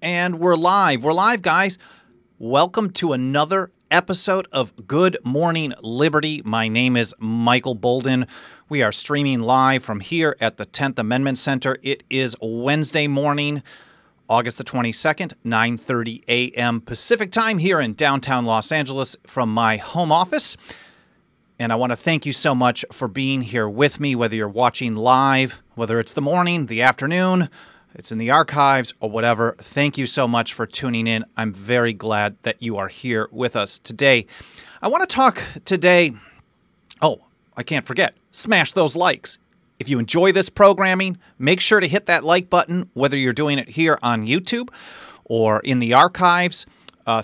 And we're live. We're live, guys. Welcome to another episode of Good Morning Liberty. My name is Michael Bolden. We are streaming live from here at the 10th Amendment Center. It is Wednesday morning, August the 22nd, 9:30 a.m. Pacific time here in downtown Los Angeles from my home office. And I want to thank you so much for being here with me, whether you're watching live, whether it's the morning, the afternoon, it's in the archives, or whatever. Thank you so much for tuning in. I'm very glad that you are here with us today. I want to talk today. Oh, I can't forget. Smash those likes. If you enjoy this programming, make sure to hit that like button, whether you're doing it here on YouTube or in the archives,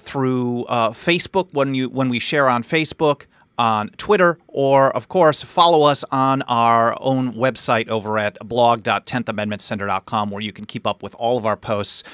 through Facebook when we share on Facebook, on Twitter, or, of course, follow us on our own website over at blog.10thamendmentcenter.com, where you can keep up with all of our posts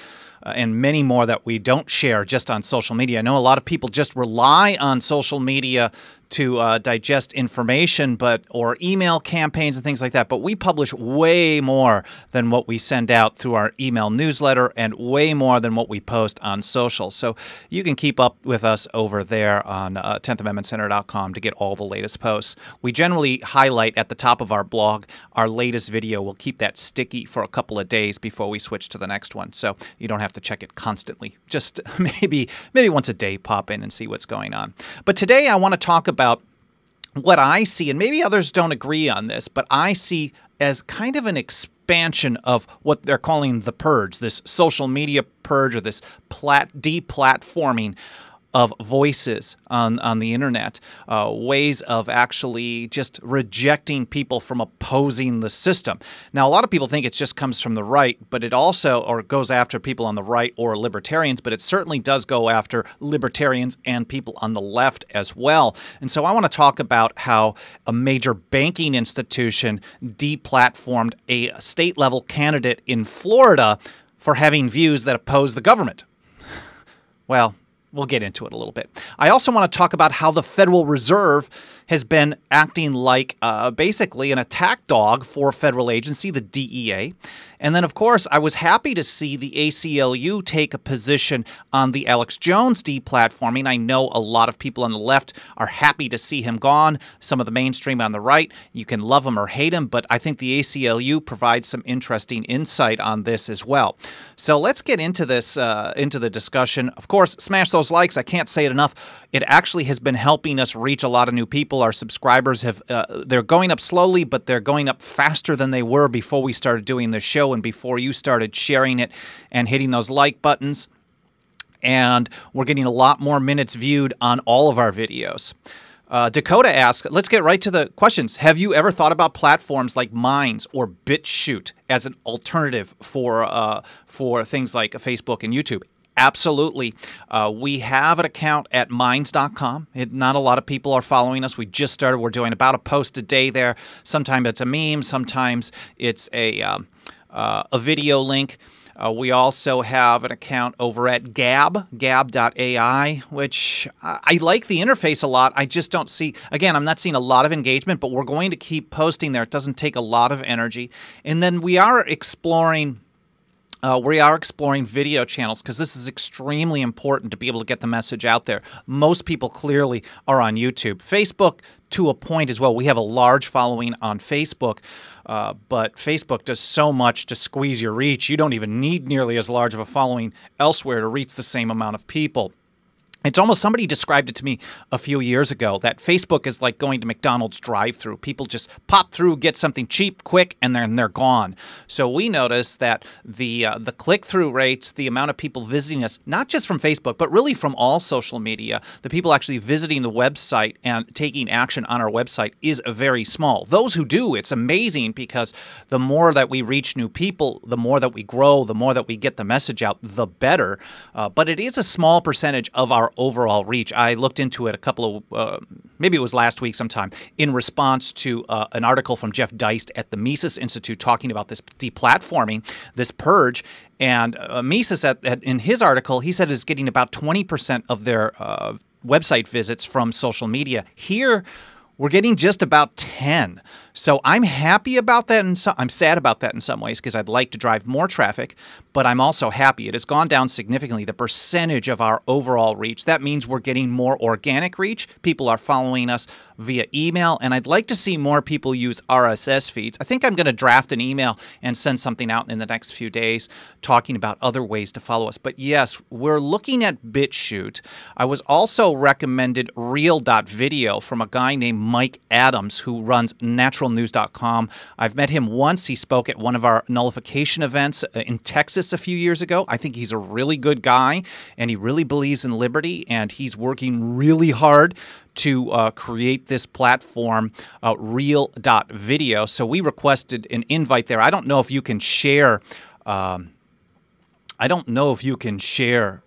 and many more that we don't share just on social media. I know a lot of people just rely on social media to digest information, or email campaigns and things like that. But we publish way more than what we send out through our email newsletter, and way more than what we post on social. So you can keep up with us over there on 10thamendmentcenter.com to get all the latest posts. We generally highlight at the top of our blog our latest video. We'll keep that sticky for a couple of days before we switch to the next one, so you don't have to check it constantly. Just maybe once a day, pop in and see what's going on. But today I want to talk about what I see, and maybe others don't agree on this, but I see as kind of an expansion of what they're calling the purge, this social media purge, or this deplatforming of voices on the internet, ways of actually just rejecting people from opposing the system. Now, a lot of people think it just comes from the right, but it also, or goes after people on the right or libertarians, but it certainly does go after libertarians and people on the left as well. And so I want to talk about how a major banking institution deplatformed a state-level candidate in Florida for having views that oppose the government. Well, we'll get into it a little bit. I also want to talk about how the Federal Reserve has been acting like basically an attack dog for a federal agency, the DEA. And then, of course, I was happy to see the ACLU take a position on the Alex Jones deplatforming. I know a lot of people on the left are happy to see him gone. Some of the mainstream on the right, you can love him or hate him, but I think the ACLU provides some interesting insight on this as well. So let's get into this, into the discussion. Of course, smash those likes. I can't say it enough. It actually has been helping us reach a lot of new people. Our subscribers have, they're going up slowly, but they're going up faster than they were before we started doing this show and before you started sharing it and hitting those like buttons. And we're getting a lot more minutes viewed on all of our videos. Dakota asks, let's get right to the questions. Have you ever thought about platforms like Minds or BitChute as an alternative for things like Facebook and YouTube? Absolutely. We have an account at minds.com. Not a lot of people are following us. We just started. We're doing about a post a day there. Sometimes it's a meme. Sometimes it's a video link. We also have an account over at gab.ai, which I like the interface a lot. I just don't see, again, I'm not seeing a lot of engagement, but we're going to keep posting there. It doesn't take a lot of energy. And then we are exploring video channels, because this is extremely important to be able to get the message out there. Most people clearly are on YouTube. Facebook, to a point as well. We have a large following on Facebook, but Facebook does so much to squeeze your reach. You don't even need nearly as large of a following elsewhere to reach the same amount of people. It's almost, somebody described it to me a few years ago, that Facebook is like going to McDonald's drive-thru. People just pop through, get something cheap, quick, and then they're gone. So we noticed that the click-through rates, the amount of people visiting us, not just from Facebook, but really from all social media, the people actually visiting the website and taking action on our website is very small. Those who do, it's amazing, because the more that we reach new people, the more that we grow, the more that we get the message out, the better. But it is a small percentage of our overall reach. I looked into it a couple of, maybe it was last week sometime, in response to an article from Jeff Deist at the Mises Institute talking about this deplatforming, this purge. And Mises, in his article, he said is getting about 20% of their website visits from social media. Here, we're getting just about 10. So I'm happy about that, and I'm sad about that in some ways because I'd like to drive more traffic, but I'm also happy. It has gone down significantly, the percentage of our overall reach. That means we're getting more organic reach. People are following us via email, and I'd like to see more people use RSS feeds. I think I'm going to draft an email and send something out in the next few days talking about other ways to follow us. But yes, we're looking at BitChute. I was also recommended Reel.video from a guy named Mike Adams who runs naturalnews.com. I've met him once. He spoke at one of our nullification events in Texas a few years ago. I think he's a really good guy, and he really believes in liberty, and he's working really hard to create this platform, Reel.video. So we requested an invite there. I don't know if you can share. I don't know if you can share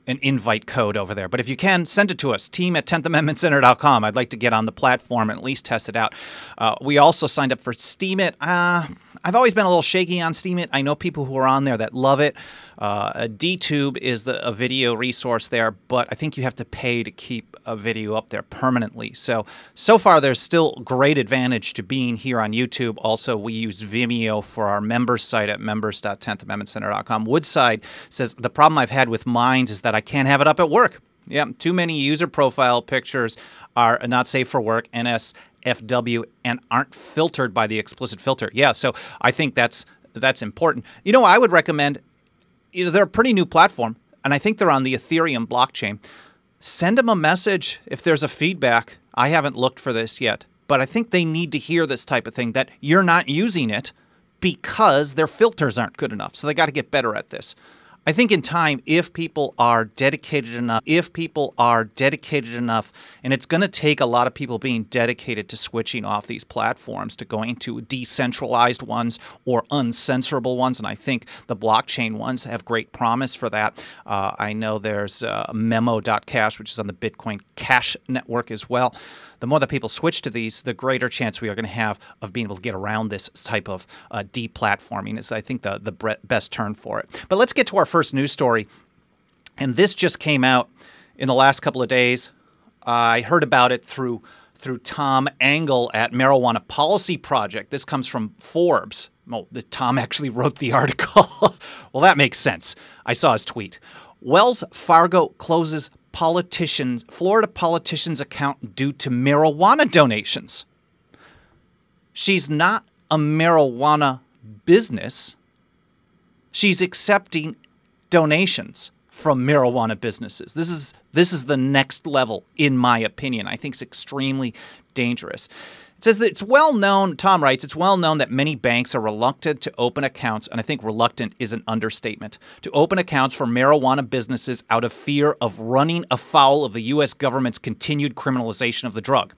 an invite code over there. But if you can, send it to us, team@10thamendmentcenter.com. I'd like to get on the platform and at least test it out. We also signed up for Steemit. I've always been a little shaky on Steemit. I know people who are on there that love it. DTube is a video resource there, but I think you have to pay to keep a video up there permanently. So far, there's still great advantage to being here on YouTube. Also, we use Vimeo for our members site at members.10thamendmentcenter.com. Woodside says, the problem I've had with Minds is that I can't have it up at work. Yeah, too many user profile pictures are not safe for work, NSFW, and aren't filtered by the explicit filter. Yeah, so I think that's important. You know, I would recommend, they're a pretty new platform, and I think they're on the Ethereum blockchain. Send them a message if there's a feedback. I haven't looked for this yet, but I think they need to hear this type of thing, that you're not using it because their filters aren't good enough. So they got to get better at this. I think in time, if people are dedicated enough, and it's going to take a lot of people being dedicated to switching off these platforms to going to decentralized ones or uncensorable ones, and I think the blockchain ones have great promise for that. I know there's memo.cash, which is on the Bitcoin Cash network as well. The more that people switch to these, the greater chance we are going to have of being able to get around this type of deplatforming is, I think, the best term for it. But let's get to our first news story. And this just came out in the last couple of days. I heard about it through Tom Engel at Marijuana Policy Project. This comes from Forbes. Well, Tom actually wrote the article. Well, that makes sense. I saw his tweet. Wells Fargo closes Florida politician's account due to marijuana donations. She's not a marijuana business. She's accepting donations from marijuana businesses. This is the next level, in my opinion. I think it's extremely dangerous. It says that it's well known, Tom writes, it's well known that many banks are reluctant to open accounts, and I think reluctant is an understatement, to open accounts for marijuana businesses out of fear of running afoul of the U.S. government's continued criminalization of the drug.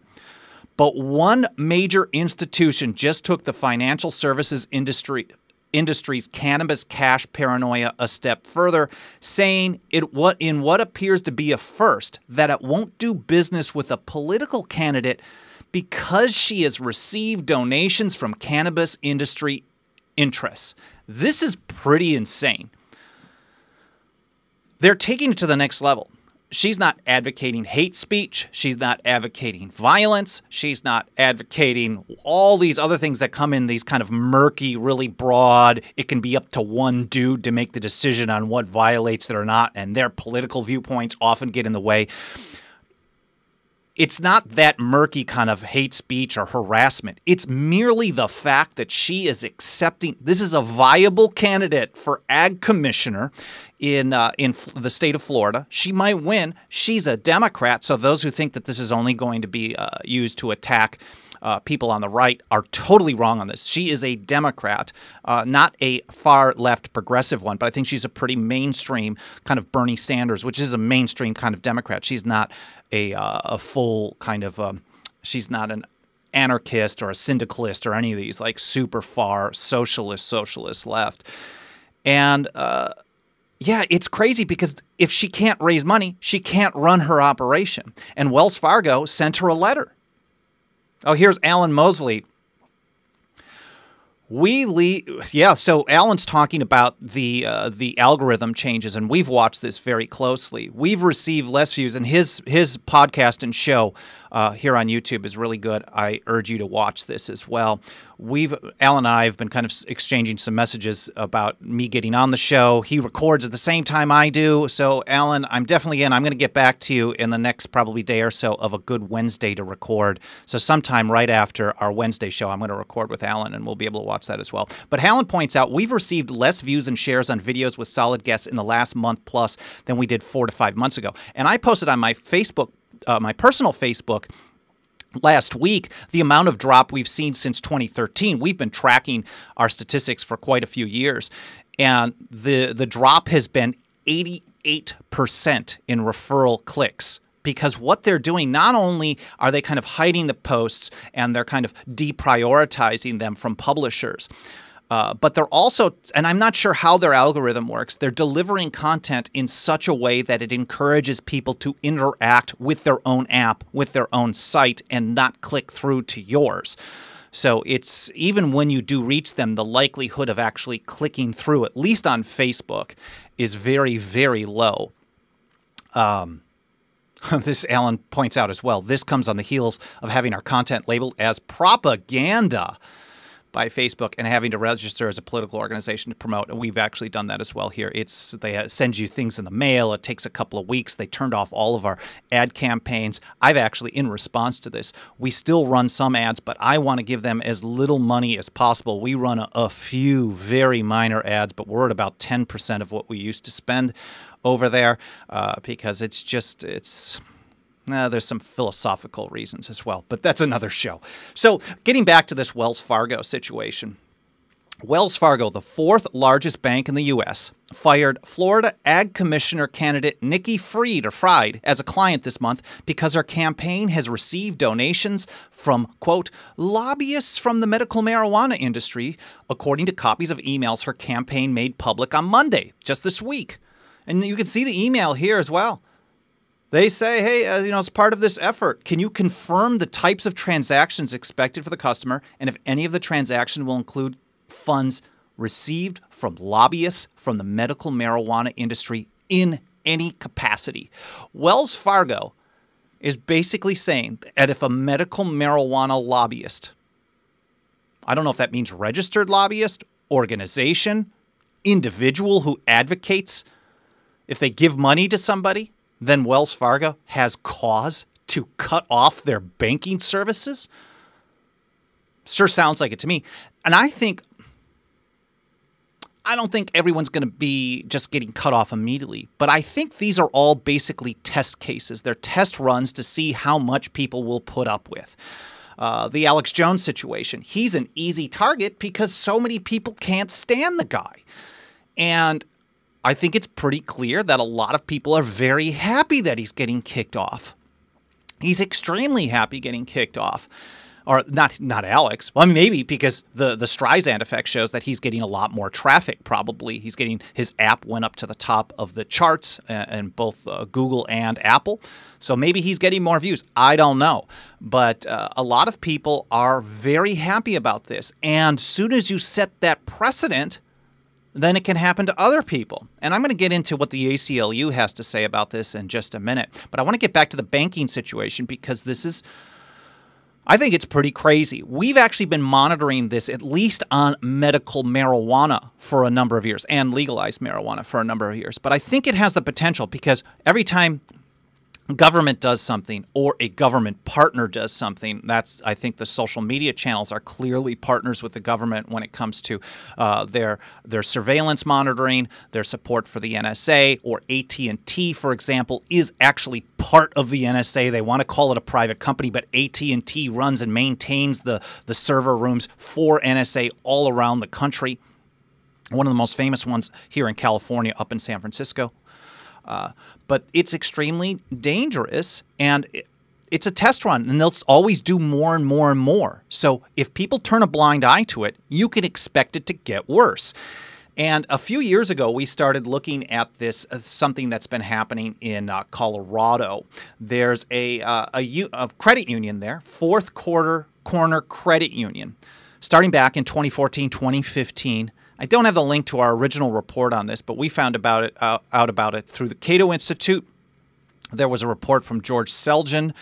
But one major institution just took the financial services industry's cannabis cash paranoia a step further, saying in what appears to be a first, that it won't do business with a political candidate because she has received donations from cannabis industry interests. This is pretty insane. They're taking it to the next level. She's not advocating hate speech. She's not advocating violence. She's not advocating all these other things that come in these kind of murky, really broad. It can be up to one dude to make the decision on what violates it or not, and their political viewpoints often get in the way. It's not that murky kind of hate speech or harassment. It's merely the fact that she is accepting. This is a viable candidate for ag commissioner in the state of Florida. She might win. She's a Democrat, so those who think that this is only going to be used to attack people on the right are totally wrong on this. She is a Democrat, not a far-left progressive one, but I think she's a pretty mainstream kind of Bernie Sanders, which is a mainstream kind of Democrat. She's not a full kind of she's not an anarchist or a syndicalist or any of these like super far socialist left. And yeah, it's crazy because if she can't raise money, she can't run her operation. And Wells Fargo sent her a letter. Oh, here's Alan Mosley. Yeah, so Alan's talking about the algorithm changes, and we've watched this very closely. We've received less views, and his podcast and show here on YouTube is really good. I urge you to watch this as well. Alan and I have been kind of exchanging some messages about me getting on the show. He records at the same time I do. So, Alan, I'm definitely in. I'm going to get back to you in the next probably day or so of a good Wednesday to record. So sometime right after our Wednesday show, I'm going to record with Alan, and we'll be able to watch that as well. But Alan points out we've received less views and shares on videos with solid guests in the last month plus than we did 4 to 5 months ago. And I posted on my Facebook, my personal Facebook, last week, the amount of drop we've seen since 2013. We've been tracking our statistics for quite a few years, and the drop has been 88% in referral clicks. Because what they're doing, not only are they kind of hiding the posts and they're kind of deprioritizing them from publishers, but they're also, and I'm not sure how their algorithm works, they're delivering content in such a way that it encourages people to interact with their own app, with their own site, and not click through to yours. So it's, even when you do reach them, the likelihood of actually clicking through, at least on Facebook, is very, very low. This Alan points out as well. This comes on the heels of having our content labeled as propaganda by Facebook and having to register as a political organization to promote. And we've actually done that as well here. They send you things in the mail. It takes a couple of weeks. They turned off all of our ad campaigns. I've actually, in response to this, we still run some ads, but I want to give them as little money as possible. We run a few very minor ads, but we're at about 10% of what we used to spend over there because there's some philosophical reasons as well, but that's another show. So getting back to this Wells Fargo situation. Wells Fargo, the 4th largest bank in the U.S., fired Florida Ag Commissioner candidate Nikki Fried as a client this month because her campaign has received donations from, quote, lobbyists from the medical marijuana industry, according to copies of emails her campaign made public on Monday, just this week. And you can see the email here as well. They say, hey, as part of this effort, can you confirm the types of transactions expected for the customer and if any of the transaction will include funds received from lobbyists from the medical marijuana industry in any capacity? Wells Fargo is basically saying that if a medical marijuana lobbyist, I don't know if that means registered lobbyist, organization, individual who advocates, if they give money to somebody, then Wells Fargo has cause to cut off their banking services? Sure sounds like it to me. And I don't think everyone's going to be just getting cut off immediately, but I think these are all basically test cases. They're test runs to see how much people will put up with. The Alex Jones situation, he's an easy target because so many people can't stand the guy. And I think it's pretty clear that a lot of people are very happy that he's getting kicked off. He's extremely happy getting kicked off. Or not Alex. Well, maybe because the Streisand effect shows that he's getting a lot more traffic, probably. His app went up to the top of the charts in both Google and Apple. So maybe he's getting more views. I don't know. But a lot of people are very happy about this. And soon as you set that precedent, then it can happen to other people. And I'm going to get into what the ACLU has to say about this in just a minute. But I want to get back to the banking situation because I think it's pretty crazy. We've actually been monitoring this at least on medical marijuana for a number of years and legalized marijuana for a number of years. But I think it has the potential because every time government does something or a government partner does something, I think the social media channels are clearly partners with the government when it comes to their surveillance monitoring, their support for the NSA, or AT&T, for example, is actually part of the NSA. They want to call it a private company, but AT&T runs and maintains the server rooms for NSA all around the country. One of the most famous ones here in California, up in San Francisco. But it's extremely dangerous, and it's a test run, and they'll always do more and more and more. So if people turn a blind eye to it, you can expect it to get worse. And a few years ago, we started looking at this, something that's been happening in Colorado. There's a credit union there, Fourth Corner Credit Union. starting back in 2014, 2015. I don't have the link to our original report on this, but we found out about it through the Cato Institute. There was a report from George Selgin.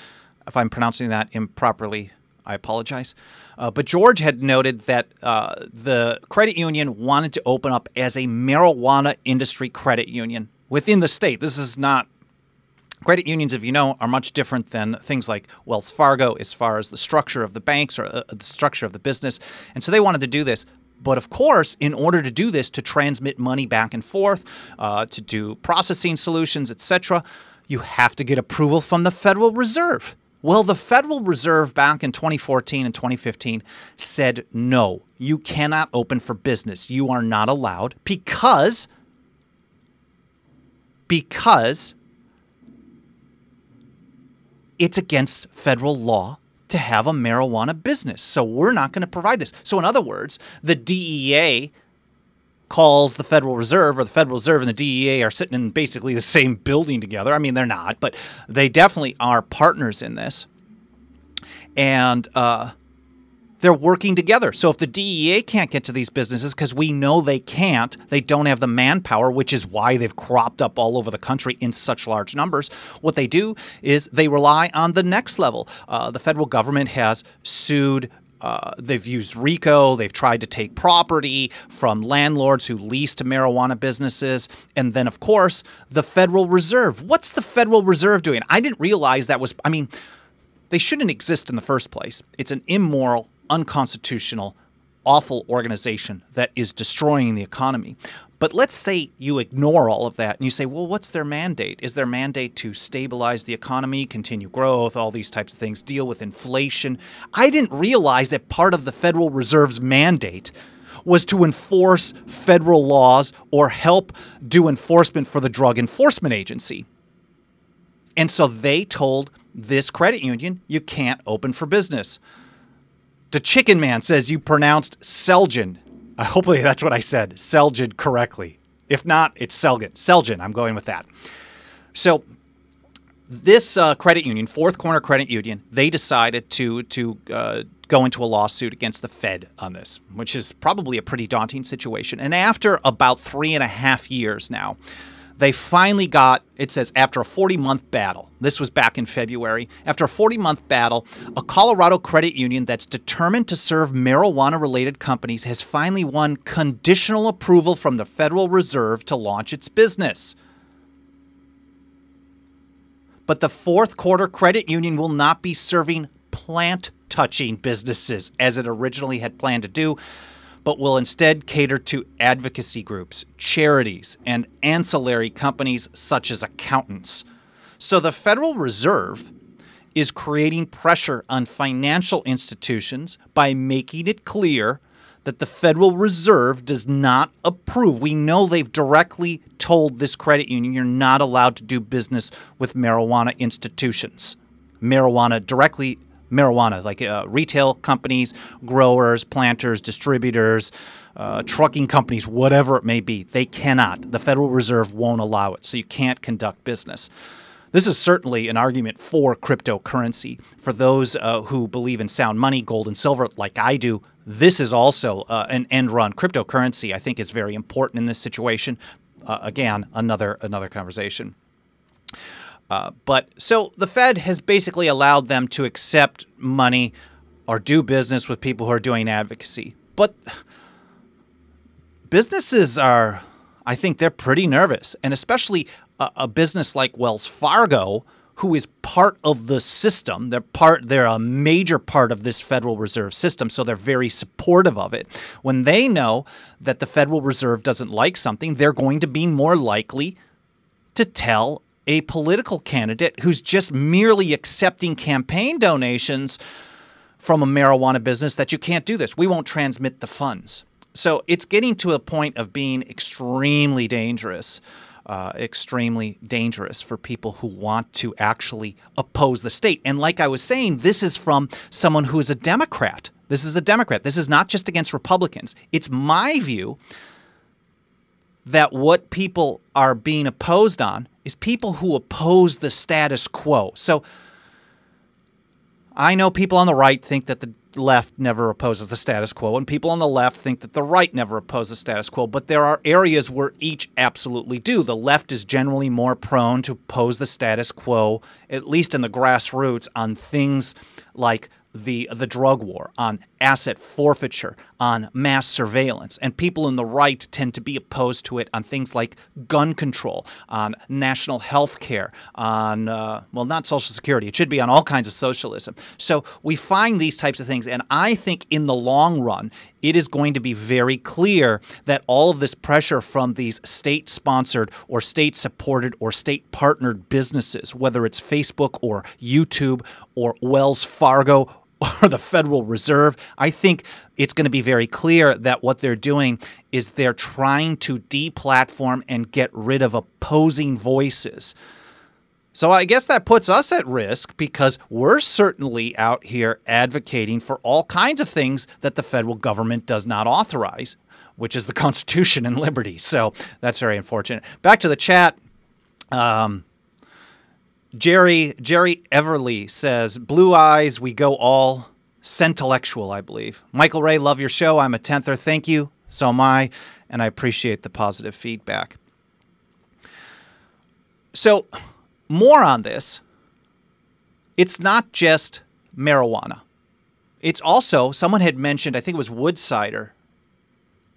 If I'm pronouncing that improperly, I apologize. But George had noted that the credit union wanted to open up as a marijuana industry credit union within the state. This is not... Credit unions, if you know, are much different than things like Wells Fargo as far as the structure of the banks or the structure of the business. And so they wanted to do this. But of course, in order to do this, to transmit money back and forth, to do processing solutions, etc., you have to get approval from the Federal Reserve. Well, the Federal Reserve back in 2014 and 2015 said, no, you cannot open for business. You are not allowed because it's against federal law to have a marijuana business. So we're not going to provide this. So in other words, the DEA calls the Federal Reserve, or the Federal Reserve and the DEA are sitting in basically the same building together. I mean, they're not, but they definitely are partners in this. And they're working together. So if the DEA can't get to these businesses, because we know they can't, they don't have the manpower, which is why they've cropped up all over the country in such large numbers. What they do is they rely on the next level. The federal government has sued. They've used RICO. They've tried to take property from landlords who lease to marijuana businesses. And then, of course, the Federal Reserve. What's the Federal Reserve doing? I didn't realize that was, I mean, they shouldn't exist in the first place. It's an immoral, unconstitutional, awful organization that is destroying the economy. But let's say you ignore all of that and you say, well, what's their mandate? Is their mandate to stabilize the economy, continue growth, all these types of things, deal with inflation? I didn't realize that part of the Federal Reserve's mandate was to enforce federal laws or help do enforcement for the Drug Enforcement Agency. And so they told this credit union, you can't open for business. The Chicken Man says you pronounced Selgin. Hopefully that's what I said, Selgin, correctly. If not, it's Selgin. Selgin, I'm going with that. So this credit union, Fourth Corner Credit Union, they decided to go into a lawsuit against the Fed on this, which is probably a pretty daunting situation. And after about 3.5 years now, they finally got, it says, after a 40-month battle. This was back in February. After a 40-month battle, a Colorado credit union that's determined to serve marijuana-related companies has finally won conditional approval from the Federal Reserve to launch its business. But the Fourth Quarter Credit Union will not be serving plant-touching businesses as it originally had planned to do, but will instead cater to advocacy groups, charities, and ancillary companies such as accountants. So the Federal Reserve is creating pressure on financial institutions by making it clear that the Federal Reserve does not approve. We know they've directly told this credit union you're not allowed to do business with marijuana institutions. Marijuana, like retail companies, growers, planters, distributors, trucking companies, whatever it may be. They cannot. The Federal Reserve won't allow it, so you can't conduct business. This is certainly an argument for cryptocurrency. For those who believe in sound money, gold and silver, like I do, this is also an end run. Cryptocurrency, I think, is very important in this situation. Again, another conversation. But so the Fed has basically allowed them to accept money or do business with people who are doing advocacy. But businesses are, I think they're pretty nervous. And especially a business like Wells Fargo, who is part of the system. They're a major part of this Federal Reserve system, so they're very supportive of it. When they know that the Federal Reserve doesn't like something, they're going to be more likely to tell a political candidate who's just merely accepting campaign donations from a marijuana business that you can't do this. We won't transmit the funds. So it's getting to a point of being extremely dangerous for people who want to actually oppose the state. And like I was saying, this is from someone who is a Democrat. This is a Democrat. This is not just against Republicans. It's my view that what people are being opposed on is people who oppose the status quo. So I know people on the right think that the left never opposes the status quo, and people on the left think that the right never opposes status quo, but there are areas where each absolutely do. The left is generally more prone to oppose the status quo, at least in the grassroots, on things like the drug war, on asset forfeiture, on mass surveillance. And people in the right tend to be opposed to it on things like gun control, on national health care, on, well, not Social Security. It should be on all kinds of socialism. So we find these types of things. And I think in the long run, it is going to be very clear that all of this pressure from these state-sponsored or state-supported or state-partnered businesses, whether it's Facebook or YouTube or Wells Fargo or the Federal Reserve, I think it's going to be very clear that what they're doing is they're trying to deplatform and get rid of opposing voices. So I guess that puts us at risk because we're certainly out here advocating for all kinds of things that the federal government does not authorize, which is the Constitution and liberty. So that's very unfortunate. Back to the chat. Jerry Everly says, blue eyes, we go all centellectual, I believe. Michael Ray, love your show. I'm a 10ther. Thank you. So am I. And I appreciate the positive feedback. So more on this. It's not just marijuana. It's also, someone had mentioned, I think it was Woodsider.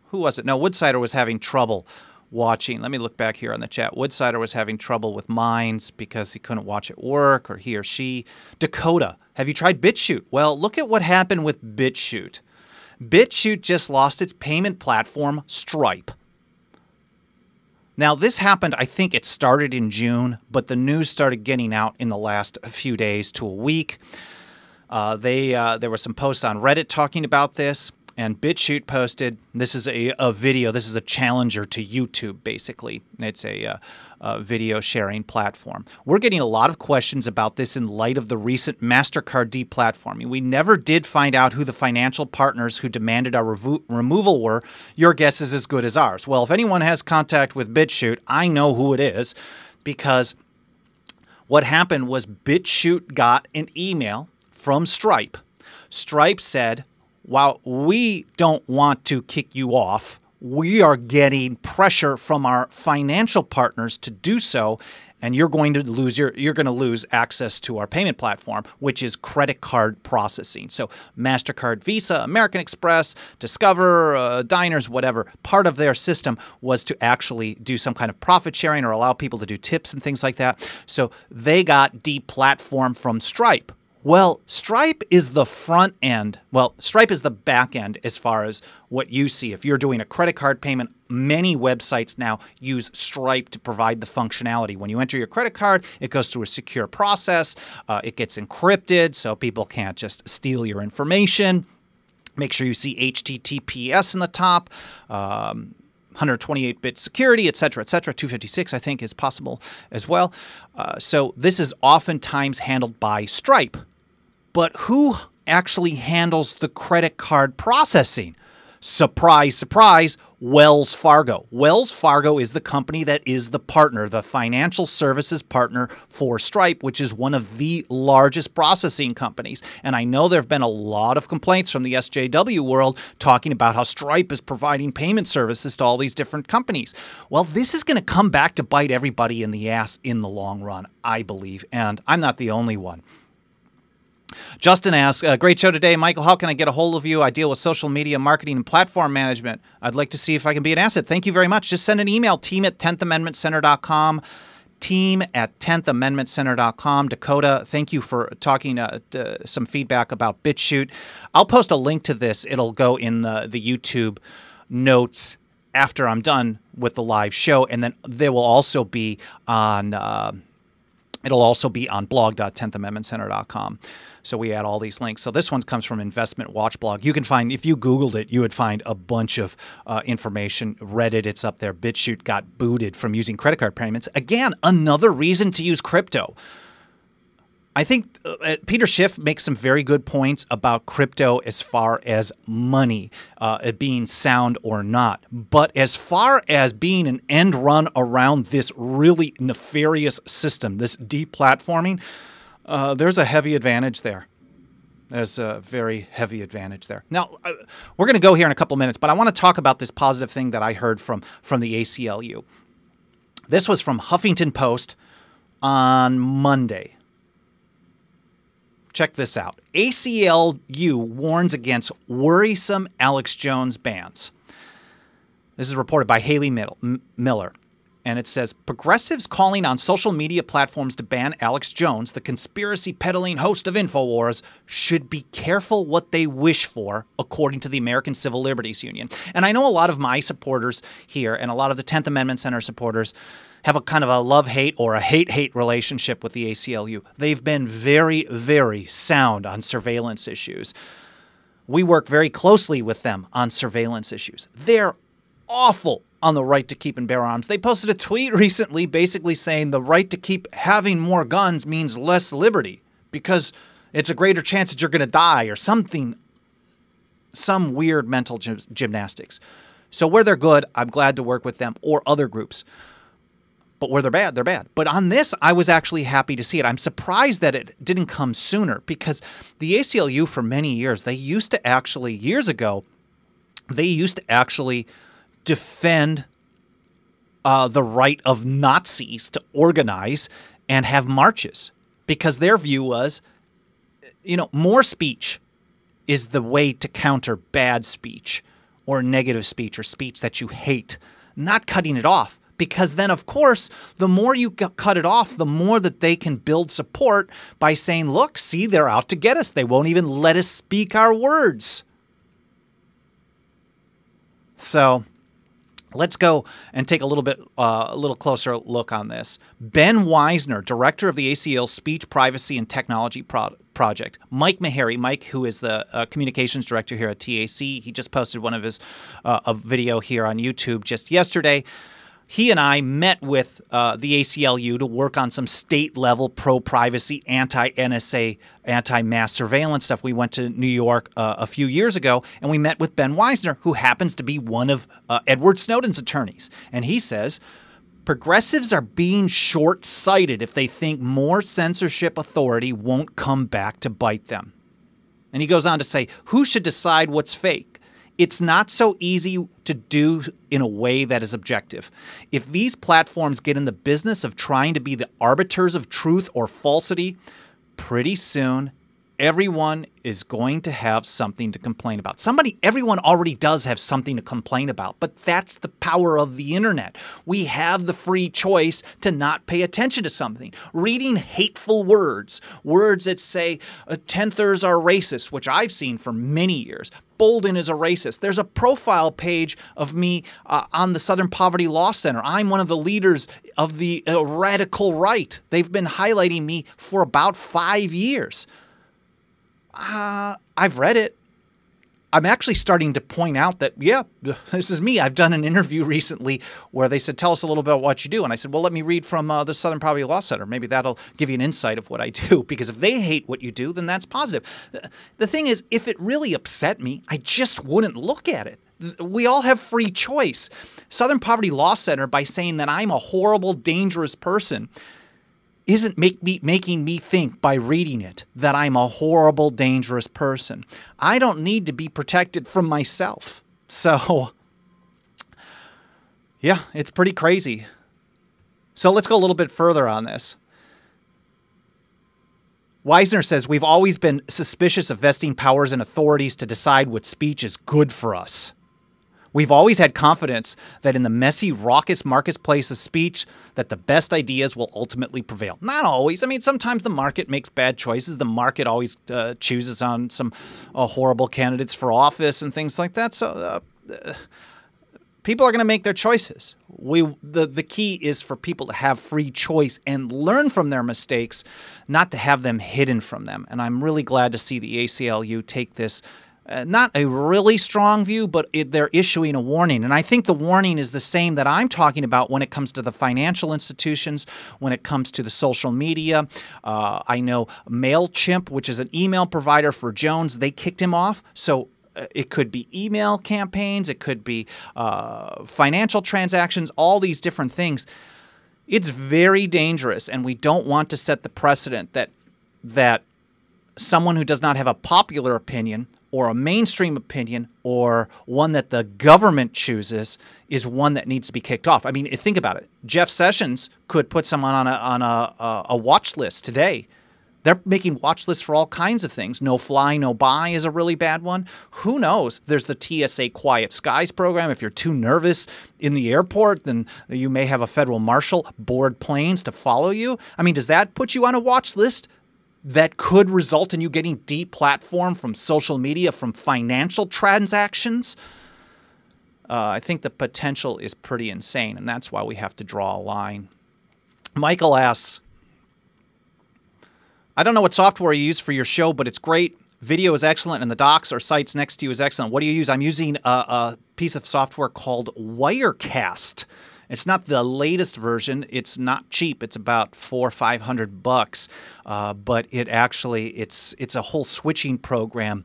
Who was it? No, Woodsider was having trouble watching. Let me look back here on the chat. Woodsider was having trouble with Minds because he couldn't watch at work, or he or she. Dakota, have you tried BitChute? Well, look at what happened with BitChute. BitChute just lost its payment platform, Stripe. Now, this happened, I think it started in June, but the news started getting out in the last few days to a week. There were some posts on Reddit talking about this. And BitChute posted, this is a video, this is a challenger to YouTube, basically. It's a video sharing platform. We're getting a lot of questions about this in light of the recent MasterCard deplatforming. We never did find out who the financial partners who demanded our removal were. Your guess is as good as ours. Well, if anyone has contact with BitChute, I know who it is, because what happened was BitChute got an email from Stripe. Stripe said, while we don't want to kick you off, we are getting pressure from our financial partners to do so, and you're going to lose access to our payment platform, which is credit card processing. So MasterCard, Visa, American Express, Discover, Diners, whatever, part of their system was to actually do some kind of profit sharing or allow people to do tips and things like that. So they got deplatformed from Stripe. Well, Stripe is the front end. Well, Stripe is the back end as far as what you see. If you're doing a credit card payment, many websites now use Stripe to provide the functionality. When you enter your credit card, it goes through a secure process. It gets encrypted so people can't just steal your information. Make sure you see HTTPS in the top. 128-bit security, et cetera, 256, I think, is possible as well. So this is oftentimes handled by Stripe. But who actually handles the credit card processing? Surprise, surprise, Wells Fargo. Wells Fargo is the company that is the partner, the financial services partner for Stripe, which is one of the largest processing companies. And I know there have been a lot of complaints from the SJW world talking about how Stripe is providing payment services to all these different companies. Well, this is going to come back to bite everybody in the ass in the long run, I believe. And I'm not the only one. Justin asks, great show today. Michael, how can I get a hold of you? I deal with social media marketing and platform management. I'd like to see if I can be an asset. Thank you very much. Just send an email, team@10thamendmentcenter.com, team@10thamendmentcenter.com. Dakota, thank you for talking some feedback about BitChute. I'll post a link to this. It'll go in the YouTube notes after I'm done with the live show, and then there will also be on it'll also be on blog.10thamendmentcenter.com. So we add all these links. So this one comes from Investment Watch blog. You can find, if you Googled it, you would find a bunch of information. Reddit, it's up there. BitChute got booted from using credit card payments. Again, another reason to use crypto. I think Peter Schiff makes some very good points about crypto as far as money, it being sound or not. But as far as being an end run around this really nefarious system, this deplatforming, there's a heavy advantage there. There's a very heavy advantage there. Now, we're going to go here in a couple minutes, but I want to talk about this positive thing that I heard from the ACLU. This was from Huffington Post on Monday. Check this out. ACLU warns against worrisome Alex Jones bans. This is reported by Haley Miller. And it says, progressives calling on social media platforms to ban Alex Jones, the conspiracy peddling host of InfoWars, should be careful what they wish for, according to the American Civil Liberties Union. And I know a lot of my supporters here and a lot of the 10th Amendment Center supporters have a kind of a love-hate or a hate-hate relationship with the ACLU. They've been very, very sound on surveillance issues. We work very closely with them on surveillance issues. They're awful on the right to keep and bear arms. They posted a tweet recently basically saying the right to keep having more guns means less liberty because it's a greater chance that you're going to die or something, some weird mental gymnastics. So where they're good, I'm glad to work with them or other groups. But where they're bad, they're bad. But on this, I was actually happy to see it. I'm surprised that it didn't come sooner because the ACLU for many years, they used to actually, years ago, they used to actually defend the right of Nazis to organize and have marches because their view was, you know, more speech is the way to counter bad speech or negative speech or speech that you hate, not cutting it off. Because then, of course, the more you cut it off, the more that they can build support by saying, look, see, they're out to get us. They won't even let us speak our words. So let's go and take a little closer look on this. Ben Weisner, director of the ACL's Speech, Privacy, and Technology Project. Mike Meharry, Mike, who is the communications director here at TAC, he just posted one of his a video here on YouTube just yesterday. He and I met with the ACLU to work on some state-level pro-privacy, anti-NSA, anti-mass surveillance stuff. We went to New York a few years ago, and we met with Ben Weisner, who happens to be one of Edward Snowden's attorneys. And he says, progressives are being short-sighted if they think more censorship authority won't come back to bite them. And he goes on to say, who should decide what's fake? It's not so easy to do in a way that is objective. If these platforms get in the business of trying to be the arbiters of truth or falsity, pretty soon everyone is going to have something to complain about. Everyone already does have something to complain about, but that's the power of the internet. We have the free choice to not pay attention to something. Reading hateful words that say tenthers are racist, which I've seen for many years. Bolden is a racist. There's a profile page of me on the Southern Poverty Law Center. I'm one of the leaders of the radical right. They've been highlighting me for about 5 years. I've read it. I'm actually starting to point out that, yeah, this is me. I've done an interview recently where they said, tell us a little bit about what you do. And I said, well, let me read from the Southern Poverty Law Center. Maybe that'll give you an insight of what I do. Because if they hate what you do, then that's positive. The thing is, if it really upset me, I just wouldn't look at it. We all have free choice. Southern Poverty Law Center, by saying that I'm a horrible, dangerous person, isn't making me think by reading it that I'm a horrible, dangerous person. I don't need to be protected from myself. So, yeah, it's pretty crazy. So let's go a little bit further on this. Weisner says, we've always been suspicious of vesting powers and authorities to decide what speech is good for us. We've always had confidence that in the messy, raucous marketplace of speech, that the best ideas will ultimately prevail. Not always. I mean, sometimes the market makes bad choices. The market always chooses on some horrible candidates for office and things like that. So people are going to make their choices. The key is for people to have free choice and learn from their mistakes, not to have them hidden from them. And I'm really glad to see the ACLU take this not a really strong view, but they're issuing a warning. And I think the warning is the same that I'm talking about when it comes to the financial institutions, when it comes to the social media. I know MailChimp, which is an email provider for Jones, they kicked him off. So it could be email campaigns, it could be financial transactions, all these different things. It's very dangerous, and we don't want to set the precedent that someone who does not have a popular opinion or a mainstream opinion or one that the government chooses is one that needs to be kicked off. I mean, think about it. Jeff Sessions could put someone on a watch list today. They're making watch lists for all kinds of things. No fly, no buy is a really bad one. Who knows? There's the TSA Quiet Skies program. If you're too nervous in the airport, then you may have a federal marshal board planes to follow you. I mean, does that put you on a watch list that could result in you getting deplatformed from social media, from financial transactions? I think the potential is pretty insane, and that's why we have to draw a line. Michael asks, I don't know what software you use for your show, but it's great. Video is excellent, and the docs or sites next to you is excellent. What do you use? I'm using a piece of software called Wirecast. It's not the latest version. It's not cheap. It's about $400 or $500, but it actually it's a whole switching program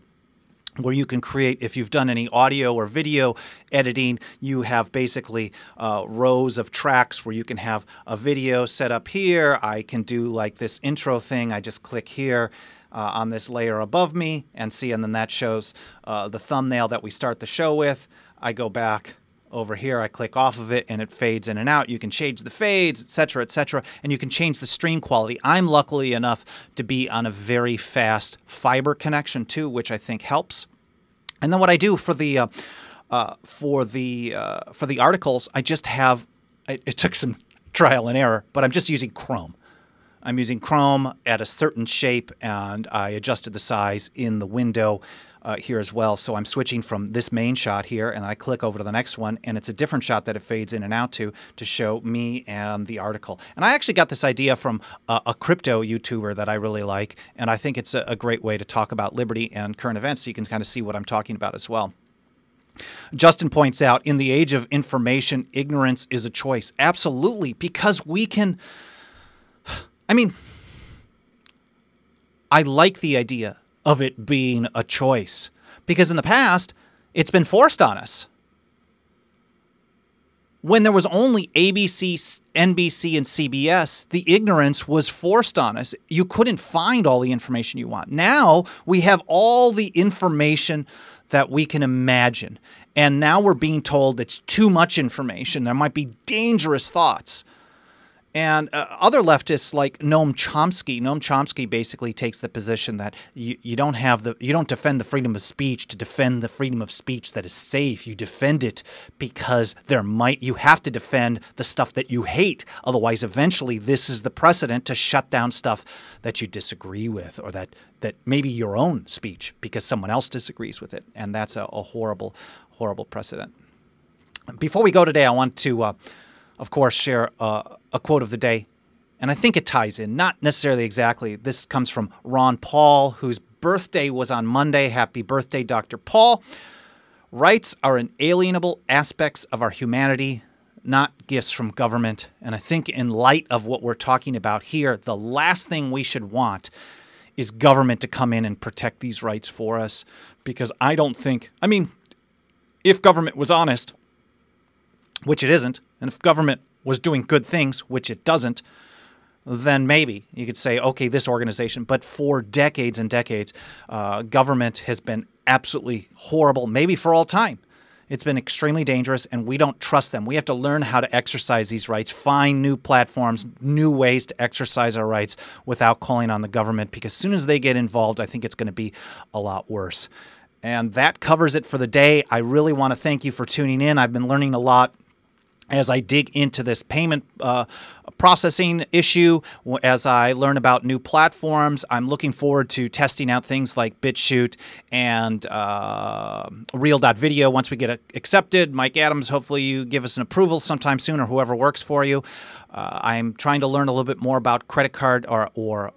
where you can create, if you've done any audio or video editing, you have basically rows of tracks where you can have a video set up here. I can do like this intro thing. I just click here on this layer above me and see, and then that shows the thumbnail that we start the show with. I go back over here, I click off of it, and it fades in and out. You can change the fades, etc., and you can change the stream quality. I'm lucky enough to be on a very fast fiber connection too, which I think helps. And then what I do for the articles, I just have it took some trial and error, but I'm just using Chrome. I'm using Chrome at a certain shape, and I adjusted the size in the window here as well. So I'm switching from this main shot here, and I click over to the next one, and it's a different shot that it fades in and out to show me and the article. And I actually got this idea from a crypto YouTuber that I really like, and I think it's a great way to talk about liberty and current events, so you can kind of see what I'm talking about as well. Justin points out, in the age of information, ignorance is a choice. Absolutely, because we can... I mean, I like the idea of it being a choice, because in the past, it's been forced on us. When there was only ABC, NBC, and CBS, the ignorance was forced on us. You couldn't find all the information you want. Now we have all the information that we can imagine. And now we're being told it's too much information. There might be dangerous thoughts. And other leftists like Noam Chomsky basically takes the position that you don't defend the freedom of speech to defend the freedom of speech that is safe. You defend it because you have to defend the stuff that you hate. Otherwise, eventually, this is the precedent to shut down stuff that you disagree with, or that maybe your own speech because someone else disagrees with it. And that's a horrible, horrible precedent. Before we go today, I want to, of course, share a quote of the day. And I think it ties in, not necessarily exactly. This comes from Ron Paul, whose birthday was on Monday. Happy birthday, Dr. Paul. Rights are inalienable aspects of our humanity, not gifts from government. And I think in light of what we're talking about here, the last thing we should want is government to come in and protect these rights for us. Because I don't think, I mean, if government was honest, which it isn't, and if government was doing good things, which it doesn't, then maybe you could say, okay, this organization. But for decades and decades, government has been absolutely horrible, maybe for all time. It's been extremely dangerous, and we don't trust them. We have to learn how to exercise these rights, find new platforms, new ways to exercise our rights without calling on the government, because as soon as they get involved, I think it's going to be a lot worse. And that covers it for the day. I really want to thank you for tuning in. I've been learning a lot as I dig into this payment processing issue, as I learn about new platforms. I'm looking forward to testing out things like BitChute and Real.video once we get accepted. Mike Adams, hopefully you give us an approval sometime soon, or whoever works for you. I'm trying to learn a little bit more about credit card or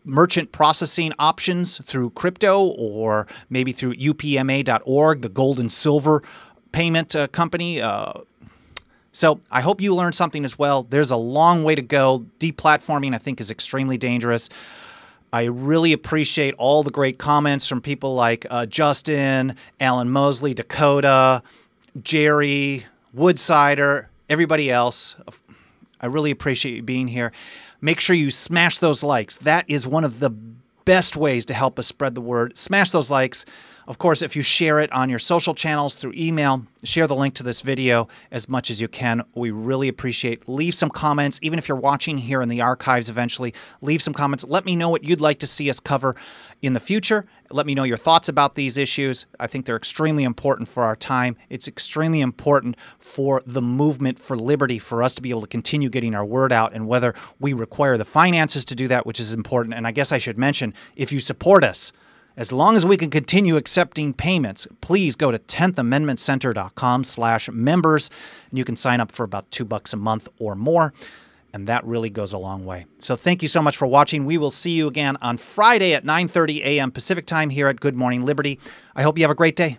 merchant processing options through crypto, or maybe through upma.org, the gold and silver payment company. So I hope you learned something as well. There's a long way to go. Deplatforming, I think, is extremely dangerous. I really appreciate all the great comments from people like Justin, Alan Mosley, Dakota, Jerry, Woodsider, everybody else. I really appreciate you being here. Make sure you smash those likes. That is one of the best ways to help us spread the word. Smash those likes. Of course, if you share it on your social channels through email, share the link to this video as much as you can. We really appreciate. Leave some comments. Even if you're watching here in the archives eventually, leave some comments. Let me know what you'd like to see us cover in the future. Let me know your thoughts about these issues. I think they're extremely important for our time. It's extremely important for the movement for liberty, for us to be able to continue getting our word out, and whether we require the finances to do that, which is important. And I guess I should mention, if you support us, as long as we can continue accepting payments, please go to 10thamendmentcenter.com/members, and you can sign up for about $2 a month or more, and that really goes a long way. So thank you so much for watching. We will see you again on Friday at 9:30 a.m. Pacific time here at Good Morning Liberty. I hope you have a great day.